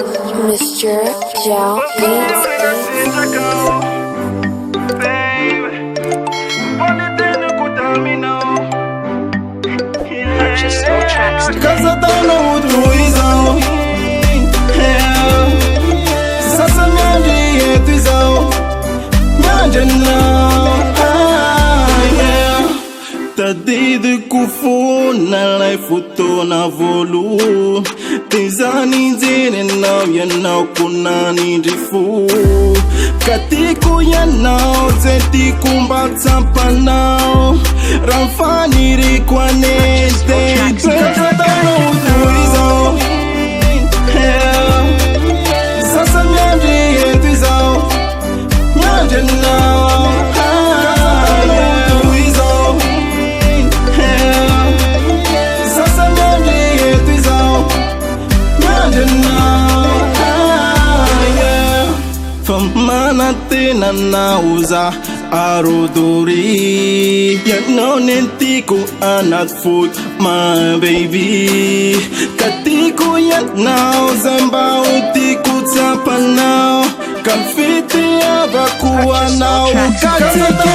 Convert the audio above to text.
Mr. Jao Beats. Purchase all tracks today. Cause I don't know who is on. Sasa mianji yetu izao. Mianji now. Tadide kufu na life uto na volu. Tizani zine na yana kuna ni difu. Katiku yanao zeti kumbata panao. Ramfani rikwane de. Sasa mianji yetu izao. Mianji now. Famana tena nauza arodori. Yanonentiku anak food my baby. Katiku yanauza mbautiku tapa now. Kafiti abakuwa now. Katiku